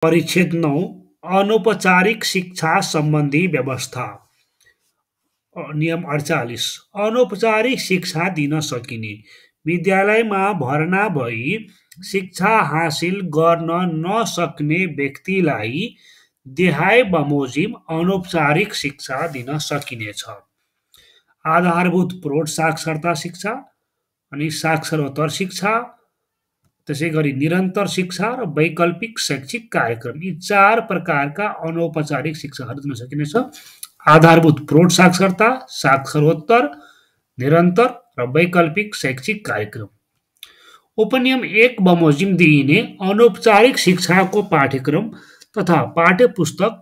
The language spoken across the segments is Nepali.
परिच्छेद 9 अनौपचारिक शिक्षा सम्बन्धी व्यवस्था। नियम 48 अनौपचारिक शिक्षा दिन सकिने विद्यालयमा भर्ना भई शिक्षा हासिल गर्न नसक्ने व्यक्तिलाई देहाय बमोजिम अनौपचारिक शिक्षा दिन सकिनेछ। आधारभूत प्रौढ साक्षरता शिक्षा अनि साक्षरोत्तर शिक्षा, त्यसै गरी निरन्तर शिक्षा र वैकल्पिक शैक्षिक कार्यक्रम, यी चार प्रकारका अनौपचारिक शिक्षाहरू दिन सकिनेछ। आधारभूत प्रौढ साक्षरता, साक्षरोत्तर, निरन्तर र वैकल्पिक शैक्षिक कार्यक्रम। उपनियम 1 बमोजिम दिइने अनौपचारिक शिक्षाको पाठ्यक्रम तथा पाठ्यपुस्तक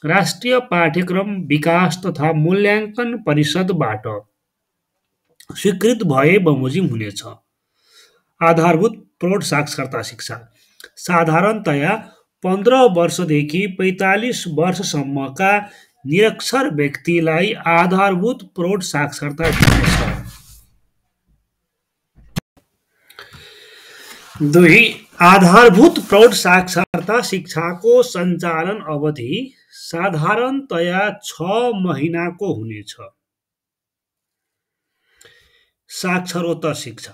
राष्ट्रिय पाठ्यक्रम विकास तथा मूल्याङ्कन परिषदबाट स्वीकृत भए बमोजिम हुनेछ। आधारभूत प्रौढ साक्षरता शिक्षा साधारणतया 15 वर्षदेखि 45 वर्षसम्मका निरक्षर व्यक्तिलाई आधारभूत प्रौढ साक्षरता दिइनेछ। 2 आधारभूत प्रौढ साक्षरता शिक्षाको सञ्चालन अवधि साधारणतया 6 महिनाको हुनेछ। साक्षरोत्तर शिक्षा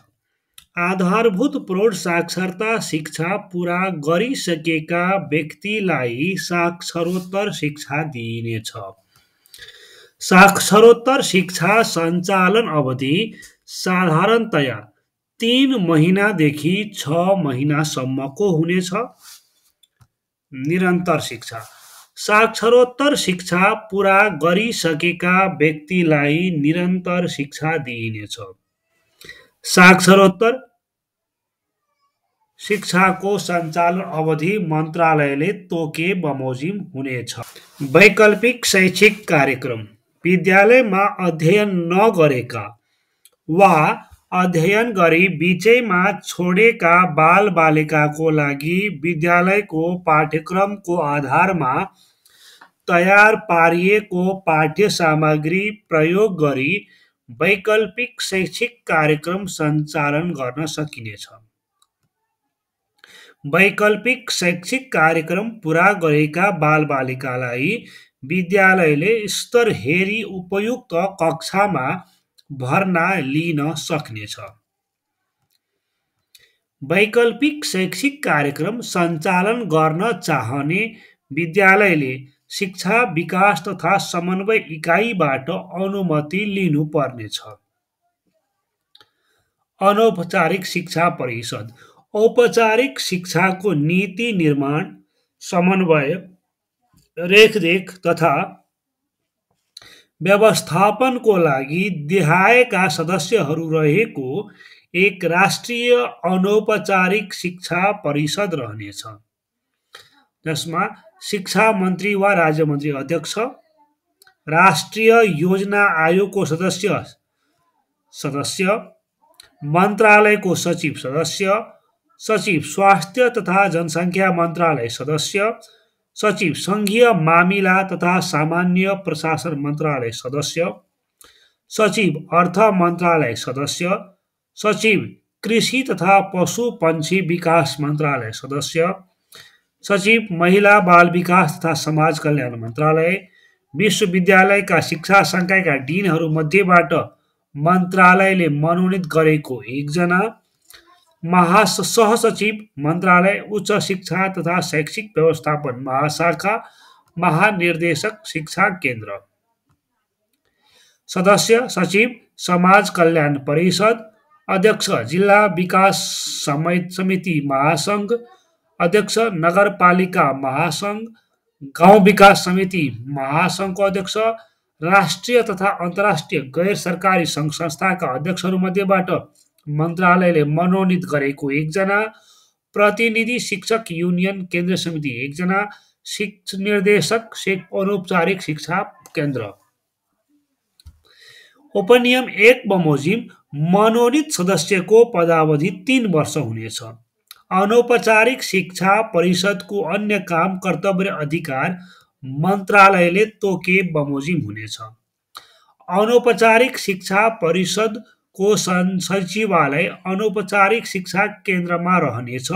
आधारभूत प्रौढ साक्षरता शिक्षा पूरा गरिसकेका व्यक्तिलाई साक्षरोत्तर शिक्षा दिइनेछ। साक्षरोत्तर शिक्षा सञ्चालन अवधि साधारणतया 3 महिनादेखि 6 महिनासम्मको हुनेछ। निरन्तर शिक्षा साक्षरोत्तर शिक्षा पूरा गरिसकेका व्यक्तिलाई निरन्तर शिक्षा दिइनेछ। साक्षरोत्तर शिक्षाको सञ्चालन अवधि मन्त्रालयले तोके बमोजिम हुनेछ। वैकल्पिक शैक्षिक कार्यक्रम विद्यालयमा अध्ययन नगरेका वा अध्ययन गरी बीचैमा छोडेका बालबालिकाको लागि विद्यालयको पाठ्यक्रमको आधारमा तयार पारिएको पाठ्य सामग्री प्रयोग गरी वैकल्पिक शैक्षिक कार्यक्रम सञ्चालन गर्न सकिनेछ। वैकल्पिक शैक्षिक कार्यक्रम पूरा गरेका बालबालिकालाई विद्यालयले स्तर हेरी उपयुक्त कक्षामा भर्ना लिन सक्नेछ। वैकल्पिक शैक्षिक कार्यक्रम सञ्चालन गर्न चाहने विद्यालयले शिक्षा विकास तथा समन्वय इकाइबाट अनुमति लिनुपर्नेछ। अनौपचारिक शिक्षा परिषद औपचारिक शिक्षाको नीति निर्माण, समन्वय, रेखदेख तथा व्यवस्थापनको लागि देहायका सदस्यहरू रहेको एक राष्ट्रिय अनौपचारिक शिक्षा परिषद रहनेछ, जसमा शिक्षा मन्त्री वा राज्य मन्त्री अध्यक्ष, राष्ट्रिय योजना आयोगको सदस्य, मन्त्रालयको सचिव सदस्य, सचिव स्वास्थ्य तथा जनसङ्ख्या मन्त्रालय सदस्य, सचिव सङ्घीय मामिला तथा सामान्य प्रशासन मन्त्रालय सदस्य, सचिव अर्थ मन्त्रालय सदस्य, सचिव कृषि तथा पशु पन्छी विकास मन्त्रालय सदस्य, सचिव महिला बाल विकास तथा समाज कल्याण मन्त्रालय, विश्वविद्यालयका शिक्षा संकायका डिनहरू मध्येबाट मन्त्रालयले मनोनित गरेको एकजना, सहसचिव मन्त्रालय, उच्च शिक्षा तथा शैक्षिक व्यवस्थापन महाशाखा, महानिर्देशक शिक्षा केन्द्र, सदस्य सचिव समाज कल्याण परिषद, अध्यक्ष जिल्ला विकास समिति महासङ्घ, अध्यक्ष नगरपालिका महासङ्घ, गाउँ विकास समिति महासङ्घको अध्यक्ष, राष्ट्रिय तथा अन्तर्राष्ट्रिय गैर सरकारी सङ्घ संस्थाका अध्यक्षहरू मध्येबाट मन्त्रालयले मनोनित गरेको एकजना, प्रतिनिधि शिक्षक युनियन केन्द्र समिति एकजना, निर्देशक अनौपचारिक शिक्षा केन्द्र। उपनियम 1 बमोजिम मनोनित सदस्यको पदावधि 3 वर्ष हुनेछ। अनौपचारिक शिक्षा परिषदको अन्य काम कर्तव्य अधिकार मन्त्रालयले तोके बमोजिम हुनेछ। अनौपचारिक शिक्षा परिषदको सचिवालय अनौपचारिक शिक्षा केन्द्रमा रहनेछ।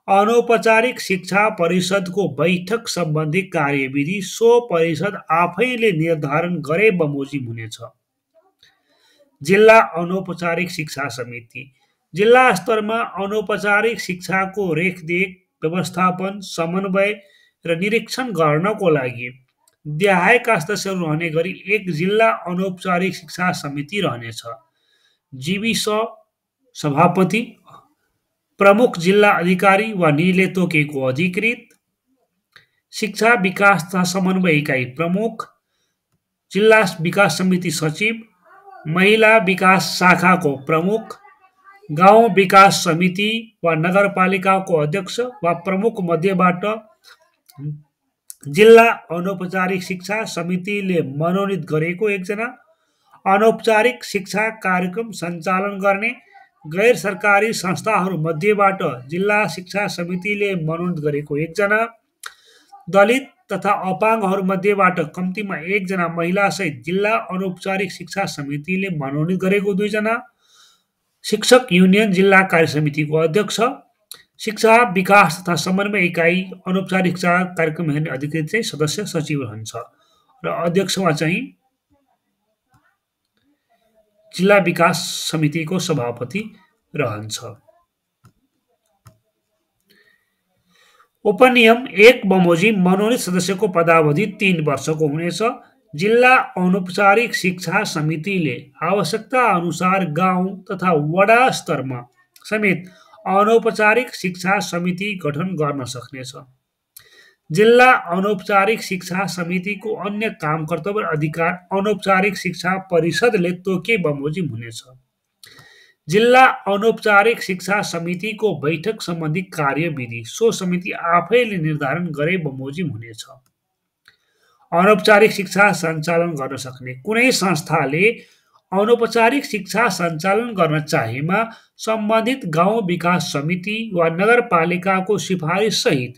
अनौपचारिक शिक्षा परिषदको बैठक सम्बन्धी कार्यविधि सो परिषद आफैले निर्धारण गरे बमोजिम हुनेछ। जिल्ला अनौपचारिक शिक्षा समिति जिल्ला स्तरमा अनौपचारिक शिक्षाको रेखदेख, व्यवस्थापन, समन्वय र निरीक्षण गर्नको लागि देहायका सदस्यहरू रहने गरी एक जिल्ला अनौपचारिक शिक्षा समिति रहनेछ। जीविस सभापति, प्रमुख जिल्ला अधिकारी वा निले तोकेको अधिकृत, शिक्षा विकास तथा समन्वय इकाइ प्रमुख, जिल्ला विकास समिति सचिव, महिला विकास शाखाको प्रमुख, गाउँ विकास समिति वा नगरपालिकाको अध्यक्ष वा प्रमुख मध्येबाट जिल्ला अनौपचारिक शिक्षा समितिले मनोनित गरेको एकजना, अनौपचारिक शिक्षा कार्यक्रम सञ्चालन गर्ने गैर सरकारी संस्थाहरू मध्येबाट जिल्ला शिक्षा समितिले मनोनित गरेको एकजना, दलित तथा अपाङ्गहरू मध्येबाट कम्तीमा एकजना महिलासहित जिल्ला अनौपचारिक शिक्षा समितिले मनोनित गरेको 2 जना, शिक्षक युनियन जिल्ला कार्य समितिको अध्यक्ष, शिक्षा विकास तथा समन्वय इकाइ अनौपचारिक शिक्षा कार्यक्रम हेर्ने अधिकृत चाहिँ सदस्य सचिव रहन्छ र अध्यक्षमा चाहिँ जिल्ला विकास समितिको सभापति रहन्छ। उपनियम 1 बमोजिम मनोनित सदस्यको पदावधि 3 वर्षको हुनेछ। जिल्ला अनौपचारिक शिक्षा समितिले आवश्यकता अनुसार गाउँ तथा वडा स्तरमा समेत अनौपचारिक शिक्षा समिति गठन गर्न सक्नेछ। जिल्ला अनौपचारिक शिक्षा समितिको अन्य काम कर्तव्य अधिकार अनौपचारिक शिक्षा परिषदले तोके बमोजिम हुनेछ। जिल्ला अनौपचारिक शिक्षा समितिको बैठक सम्बन्धी कार्यविधि सो समिति आफैले निर्धारण गरे बमोजिम हुनेछ। अनौपचारिक शिक्षा सञ्चालन गर्न सक्ने कुनै संस्थाले अनौपचारिक शिक्षा सञ्चालन गर्न चाहेमा सम्बन्धित गाउँ विकास समिति वा नगरपालिकाको सिफारिस सहित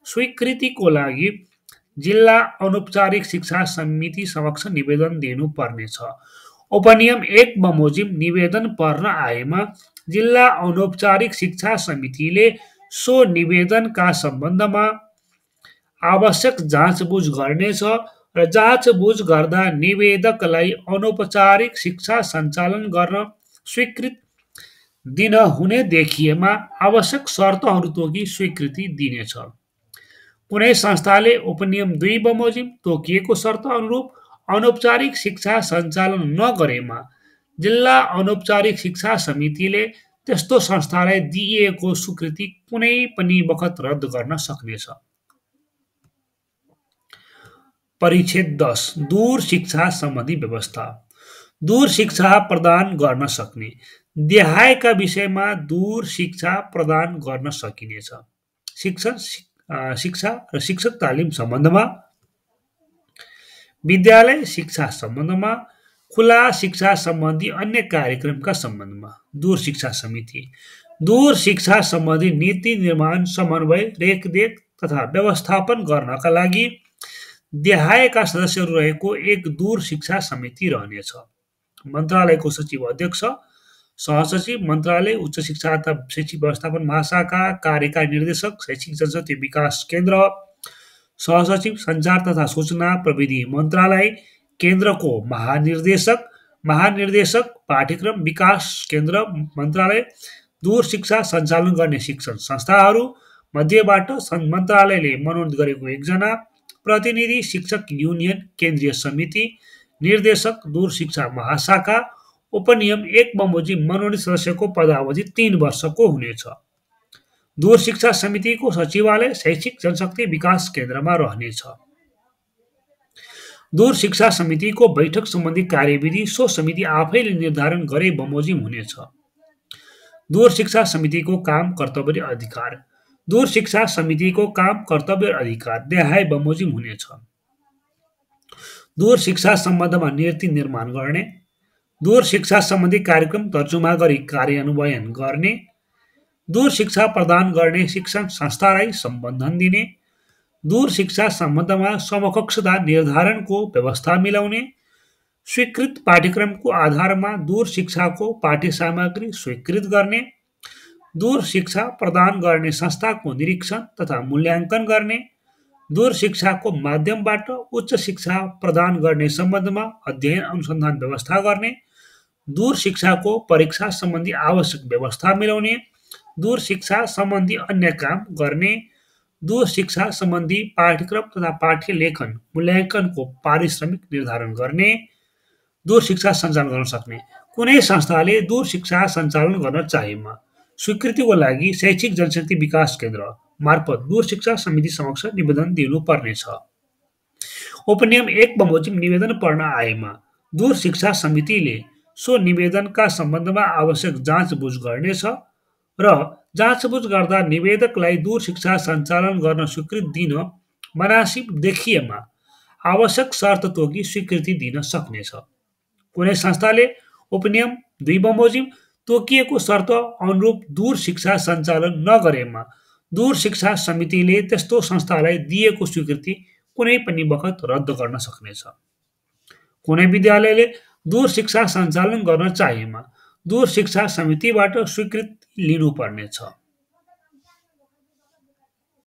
स्वीकृतिको लागि जिल्ला अनौपचारिक शिक्षा समिति समक्ष निवेदन दिनु पर्नेछ। उपनियम 1 बमोजिम निवेदन पर्न आएमा जिल्ला अनौपचारिक शिक्षा समितिले सो निवेदनका सम्बन्धमा आवश्यक जाँचबुझ गर्नेछ र जाँचबुझ गर्दा निवेदकलाई अनौपचारिक शिक्षा सञ्चालन गर्न स्वीकृति दिन हुने देखिएमा आवश्यक शर्तहरू तोकी स्वीकृति दिनेछ। कुनै संस्थाले उपनियम 2 बमोजिम तोकिएको शर्त अनुरूप अनौपचारिक शिक्षा सञ्चालन नगरेमा जिल्ला अनौपचारिक शिक्षा समितिले त्यस्तो संस्थालाई दिइएको स्वीकृति कुनै पनि बखत रद्द गर्न सक्नेछ। परिच्छेद 10 दूर शिक्षा सम्बन्धी व्यवस्था। दूर शिक्षा प्रदान गर्न सक्ने देहायका विषयमा दूर शिक्षा प्रदान गर्न सकिनेछ। शिक्षा र शिक्षक तालिम सम्बन्धमा, विद्यालय शिक्षा सम्बन्धमा, खुला शिक्षा सम्बन्धी अन्य कार्यक्रमका सम्बन्धमा दूर शिक्षा समिति दूर शिक्षा सम्बन्धी नीति निर्माण, समन्वय, रेखदेख तथा व्यवस्थापन गर्नका लागि देहायका सदस्यहरू रहेको एक दूर शिक्षा समिति रहनेछ। मन्त्रालयको सचिव अध्यक्ष, सहसचिव, मन्त्रालय, उच्च शिक्षा तथा शैक्षिक व्यवस्थापन महाशाखा, कार्यकारी निर्देशक, शैक्षिक जनशक्ति विकास केन्द्र, सहसचिव, सञ्चार तथा सूचना प्रविधि मन्त्रालय केन्द्रको महानिर्देशक, महानिर्देशक, पाठ्यक्रम विकास केन्द्र मन्त्रालय, दूर शिक्षा सञ्चालन गर्ने शिक्षण संस्थाहरू मध्येबाट मन्त्रालयले मनोनित गरेको एकजना, प्रतिनिधि शिक्षक युनियन केन्द्रीय समिति, निर्देशक, दूर शिक्षा महाशाखा। उपनियम 1 बमोजिम मनोनित सदस्यको पदावधि 3 वर्षको हुनेछ। दूर शिक्षा समितिको सचिवालय शैक्षिक जनशक्ति विकास केन्द्रमा रहनेछ। दूर शिक्षा समितिको बैठक सम्बन्धी कार्यविधि सो समिति आफैले निर्धारण गरे बमोजिम हुनेछ। दूर शिक्षा समितिको काम कर्तव्य र अधिकार। दूर शिक्षा समितिको काम कर्तव्य र अधिकार देहाय बमोजिम हुनेछ। दूर शिक्षा सम्बन्धमा नीति निर्माण गर्ने, दूर शिक्षा सम्बन्धी कार्यक्रम तर्जुमा गरी कार्यान्वयन गर्ने, दूर शिक्षा प्रदान गर्ने शिक्षण संस्थालाई सम्बन्धन दिने, दूर शिक्षा सम्बन्धमा समकक्षता निर्धारणको व्यवस्था मिलाउने, स्वीकृत पाठ्यक्रमको आधारमा दूर शिक्षाको पाठ्य सामग्री स्वीकृत गर्ने, दूर शिक्षा प्रदान गर्ने संस्थाको निरीक्षण तथा मूल्याङ्कन गर्ने, दूर शिक्षाको माध्यमबाट उच्च शिक्षा प्रदान गर्ने सम्बन्धमा अध्ययन अनुसन्धान व्यवस्था गर्ने, दूर शिक्षाको परीक्षा सम्बन्धी आवश्यक व्यवस्था मिलाउने, दूर शिक्षा सम्बन्धी अन्य काम गर्ने, दूर शिक्षा सम्बन्धी पाठ्यक्रम तथा पाठ्य लेखन मूल्याङ्कनको पारिश्रमिक निर्धारण गर्ने, दूर शिक्षा सञ्चालन गर्न सक्ने। कुनै संस्थाले दूर शिक्षा सञ्चालन गर्न चाहेमा स्वीकृतिको लागि शैक्षिक जनशक्ति विकास केन्द्र मार्फत दूर शिक्षा समिति समक्ष निवेदन दिनुपर्नेछ। उपनियम 1 बमोजिम निवेदन पर्न आएमा दूर शिक्षा समितिले सो निवेदनका सम्बन्धमा आवश्यक जाँचबुझ गर्नेछ र जाँचबुझ गर्दा निवेदकलाई दूर शिक्षा सञ्चालन गर्न स्वीकृति दिन मनासिब देखिएमा आवश्यक शर्त तोकी स्वीकृति दिन सक्नेछ। कुनै संस्थाले उपनियम 2 बमोजिम तोकिएको शर्त अनुरूप दूर शिक्षा सञ्चालन नगरेमा दूर शिक्षा समितिले त्यस्तो संस्थालाई दिएको स्वीकृति कुनै पनि बखत रद्द गर्न सक्नेछ। कुनै विद्यालयले दूर शिक्षा सञ्चालन गर्न चाहेमा दूर शिक्षा समितिबाट स्वीकृति लिनुपर्नेछ।